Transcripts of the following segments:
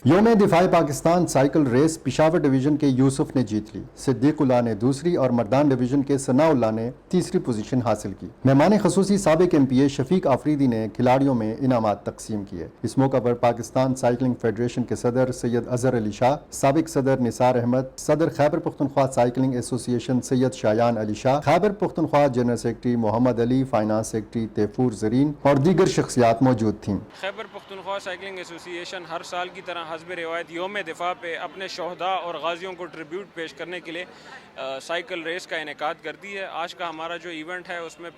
یوم دفاع Pakistan cycle race Peshawar division کے یوسف نے جیت لی، صدیق اللہ نے دوسری اور مردان ڈویژن کے ثناء اللہ نے تیسری پوزیشن حاصل کی۔ مہمان خصوصی سابق ایم پی اے شفیق آفریدی نے کھلاڑیوں میں انعامات تقسیم کیے۔ اس موقع پر پاکستان سائیکلنگ فیڈریشن کے صدر سید اظہر علی شاہ، سابق صدر نثار احمد، صدر خیبر پختونخوا سائیکلنگ ایسوسی ایشن سید شایان علی شاہ، خیبر پختونخوا جنرل سیکرٹری محمد علی، فائنانس سیکرٹری تیفور زرین اور دیگر شخصیات موجود تھیں۔ خیبر پختونخوا سائیکلنگ ایسوسی ایشن ہر سال کی طرح حسب روایت یوم دفاع پہ اپنے شہداء اور غازیوں کو ٹریبیوٹ پیش کرنے کے لیے سائیکل ریس کا انعقاد کرتی ہے۔ آج کا ہمارا جو ایونٹ ہے اس میں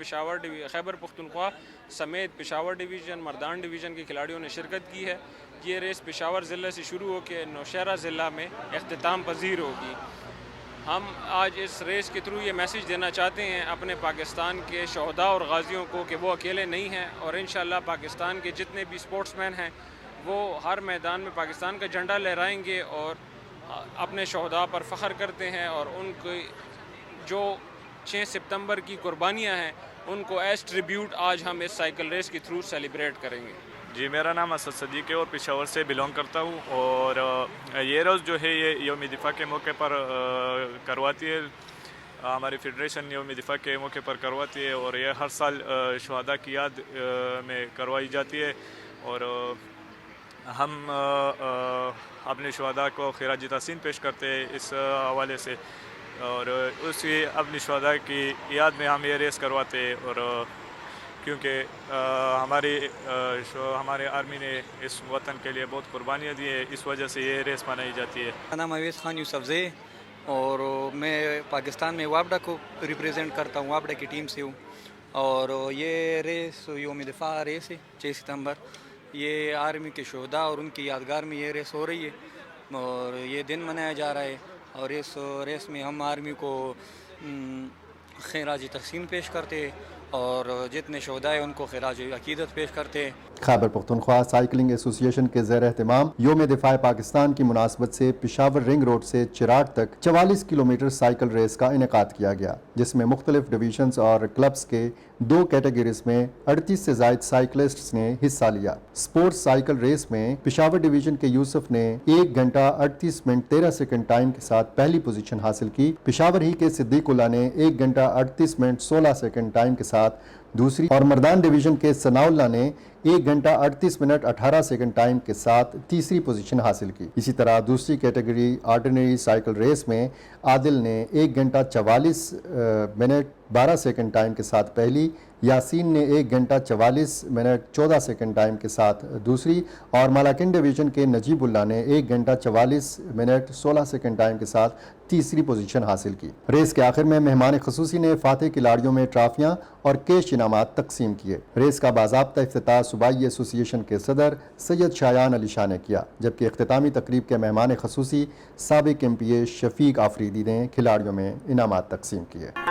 خیبر پختونخوا سمیت پشاور ڈویژن، مردان ڈویژن کے کھلاڑیوں نے شرکت کی ہے۔ یہ ریس پشاور ضلع سے شروع ہو کے نوشہرہ ضلع میں اختتام پذیر ہوگی۔ ہم آج اس ریس کے تھرو یہ میسیج دینا چاہتے ہیں اپنے پاکستان کے شہداء اور غازیوں کو کہ وہ اکیلے نہیں ہیں، اور انشاءاللہ پاکستان کے جتنے بھی سپورٹس مین ہیں وہ ہر میدان میں پاکستان کا جھنڈا لہرائیں گے اور اپنے شہداء پر فخر کرتے ہیں، اور ان کی جو 6 ستمبر کی قربانیاں ہیں ان کو ایز ٹریبیوٹ آج ہم اس سائیکل ریس کے تھرو سیلیبریٹ کریں گے۔ جی، میرا نام اسد صدیق ہے اور پشاور سے بلونگ کرتا ہوں، اور یہ روز جو ہے یہ یوم دفاع کے موقع پر کرواتی ہے، ہماری فیڈریشن یوم دفاع کے موقع پر کرواتی ہے، اور یہ ہر سال شہداء کی یاد میں کروائی جاتی ہے، اور ہم اپنے شہداء کو خراج تحسین پیش کرتے ہیں اس حوالے سے، اور اسی اپنی شہداء کی یاد میں ہم یہ ریس کرواتے ہیں، اور کیونکہ ہمارے آرمی نے اس وطن کے لیے بہت قربانیاں دی ہیں، اس وجہ سے یہ ریس منائی جاتی ہے۔ میرا نام اویس خان یوسف ہے اور میں پاکستان میں وابڈا کو ریپریزنٹ کرتا ہوں، وابڈا کی ٹیم سے ہوں، اور یہ ریس یوم دفاع ریس ہے 6 ستمبر۔ یہ آرمی کے شہداء اور ان کی یادگار میں یہ ریس ہو رہی ہے اور یہ دن منایا جا رہا ہے، اور اس ریس میں ہم آرمی کو خراج تحسین پیش کرتے ہیں اور جتنے شہداء ہیں ان کو خراج عقیدت پیش کرتے ہیں۔ خیبر پختونخوا سائیکلنگ ایسوسی ایشن کے زیر اہتمام یوم دفاع پاکستان کی مناسبت سے پشاور رنگ روڈ سے چراغ تک 44 کلومیٹر سائیکل ریس کا انعقاد کیا گیا، جس میں مختلف ڈویژنز اور کلبز کے 2 کیٹیگریز میں 38 سے زائد سائیکلسٹس نے حصہ لیا۔ سپورٹس سائیکل ریس میں پشاور ڈویژن کے یوسف نے 1 گھنٹہ 38 منٹ 13 سیکنڈ ٹائم کے ساتھ پہلی پوزیشن حاصل کی۔ پشاور ہی کے صدیق اللہ نے 1 گھنٹہ 38 منٹ 16 سیکنڈ ٹائم کے ساتھ دوسری، اور مردان ڈویژن کے ثناء اللہ نے 1 گھنٹہ 38 منٹ 18 سیکنڈ ٹائم کے ساتھ تیسری پوزیشن حاصل کی۔ اسی طرح دوسری کیٹیگری آرڈینری سائیکل ریس میں عادل نے 1 گھنٹہ 44 منٹ 12 سیکنڈ ٹائم کے ساتھ پہلی، یاسین نے 1 گھنٹہ 44 منٹ 14 سیکنڈ ٹائم کے ساتھ دوسری، اور مالاکنڈ ڈویژن کے نجیب اللہ نے 1 گھنٹہ 44 منٹ 16 سیکنڈ ٹائم کے ساتھ تیسری پوزیشن حاصل کی۔ ریس کے آخر میں مہمان خصوصی نے فاتح کھلاڑیوں میں ٹرافیاں اور کیش انعامات تقسیم کیے۔ ریس کا باضابطہ افتتاح صوبائی ایسوسی ایشن کے صدر سید شایان علی شاہ نے کیا، جبکہ اختتامی تقریب کے مہمان خصوصی سابق ایم پی اے شفیق آفریدی نے کھلاڑیوں میں انعامات تقسیم کیے۔